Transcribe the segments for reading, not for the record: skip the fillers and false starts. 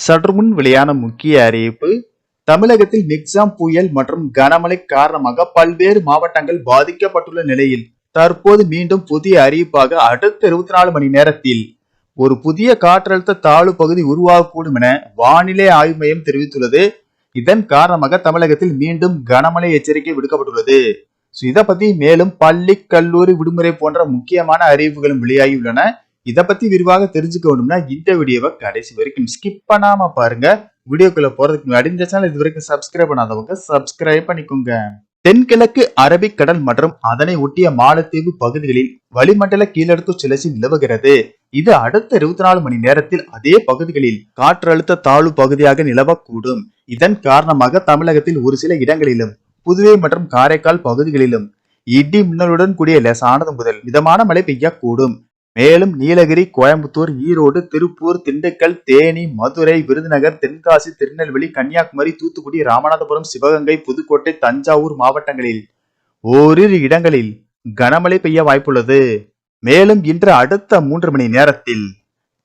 சற்று முன் வெளியான முக்கிய அறிவிப்பு. தமிழகத்தில் மிக்ஜாம் புயல் மற்றும் கனமழை காரணமாக பல்வேறு மாவட்டங்கள் பாதிக்கப்பட்டுள்ள நிலையில் தற்போது மீண்டும் புதிய அறிவிப்பாக அடுத்த 24 மணி நேரத்தில் ஒரு புதிய காற்றழுத்த தாழ்வு பகுதி உருவாகக்கூடும் என வானிலை ஆய்வு மையம் தெரிவித்துள்ளது. இதன் காரணமாக தமிழகத்தில் மீண்டும் கனமழை எச்சரிக்கை விடுக்கப்பட்டுள்ளது. இதை பத்தி மேலும் பள்ளி கல்லூரி விடுமுறை போன்ற முக்கியமான அறிவிப்புகளும் வெளியாகியுள்ளன. இதை பத்தி விரிவாக தெரிஞ்சுக்க வேண்டும்னா இந்த வீடியோவை கடைசி வரைக்கும் ஸ்கிப் பண்ணாம பாருங்க. வீடியோக்குள்ள போறதுக்கு முன்னாடி இந்த சேனல் இது வரைக்கும் சப்ஸ்கிரைப் பண்ணாதவங்க சப்ஸ்கிரைப் பண்ணிக்கோங்க. தென்கிழக்கு அரபிக்கடல் மற்றும் அதனை ஒட்டிய மாலத்தீவு பகுதிகளில் வளிமண்டல கீழடுக்கு சுழற்சி நிலவுகிறது. இது அடுத்த 24 மணி நேரத்தில் அதே பகுதிகளில் காற்றழுத்த தாழ்வு பகுதியாக நிலவக்கூடும். இதன் காரணமாக தமிழகத்தில் ஒரு சில இடங்களிலும் புதுவை மற்றும் காரைக்கால் பகுதிகளிலும் இடி மின்னலுடன் கூடிய லேசானது முதல் மிதமான மழை பெய்யக்கூடும். மேலும் நீலகிரி, கோயம்புத்தூர், ஈரோடு, திருப்பூர், திண்டுக்கல், தேனி, மதுரை, விருதுநகர், தென்காசி, திருநெல்வேலி, கன்னியாகுமரி, தூத்துக்குடி, ராமநாதபுரம், சிவகங்கை, புதுக்கோட்டை, தஞ்சாவூர் மாவட்டங்களில் ஓரிரு இடங்களில் கனமழை பெய்ய வாய்ப்புள்ளது. மேலும் இன்று அடுத்த 3 மணி நேரத்தில்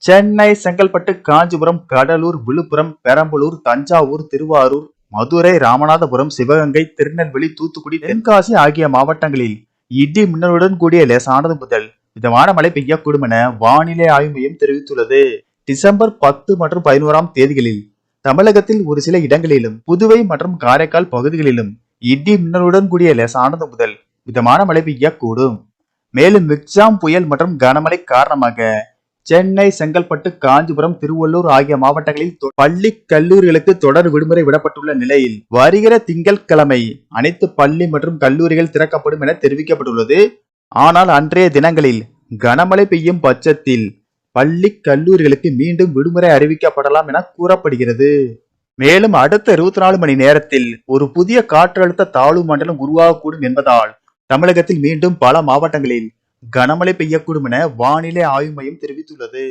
சென்னை, செங்கல்பட்டு, காஞ்சிபுரம், கடலூர், விழுப்புரம், பெரம்பலூர், தஞ்சாவூர், திருவாரூர், மதுரை, ராமநாதபுரம், சிவகங்கை, திருநெல்வேலி, தூத்துக்குடி, தென்காசி ஆகிய மாவட்டங்களில் இடி மின்னலுடன் கூடிய லேசானது முதல் மிதமான மழை பெய்யக்கூடும் என வானிலை ஆய்வு மையம் தெரிவித்துள்ளது. டிசம்பர் 10 மற்றும் 11ஆம் தேதிகளில் தமிழகத்தில் ஒரு சில இடங்களிலும் புதுவை மற்றும் காரைக்கால் பகுதிகளிலும் இடி மின்னலுடன் கூடிய லேசானது முதல் மிதமான மழை பெய்யக்கூடும். மேலும் மிக்ஜாம் புயல் மற்றும் கனமழை காரணமாக சென்னை, செங்கல்பட்டு, காஞ்சிபுரம், திருவள்ளூர் ஆகிய மாவட்டங்களில் பள்ளி கல்லூரிகளுக்கு தொடர் விடுமுறை விடப்பட்டுள்ள நிலையில் வருகிற திங்கட்கிழமை அனைத்து பள்ளி மற்றும் கல்லூரிகள் திறக்கப்படும் என தெரிவிக்கப்பட்டுள்ளது. ஆனால் அன்றைய தினங்களில் கனமழை பெய்யும் பட்சத்தில் பள்ளி கல்லூரிகளுக்கு மீண்டும் விடுமுறை அறிவிக்கப்படலாம் என கூறப்படுகிறது. மேலும் அடுத்த 24 மணி நேரத்தில் ஒரு புதிய காற்றழுத்த தாழ்வு மண்டலம் உருவாகக்கூடும் என்பதால் தமிழகத்தில் மீண்டும் பல மாவட்டங்களில் கனமழை பெய்யக்கூடும் என வானிலை ஆய்வு மையம் தெரிவித்துள்ளது.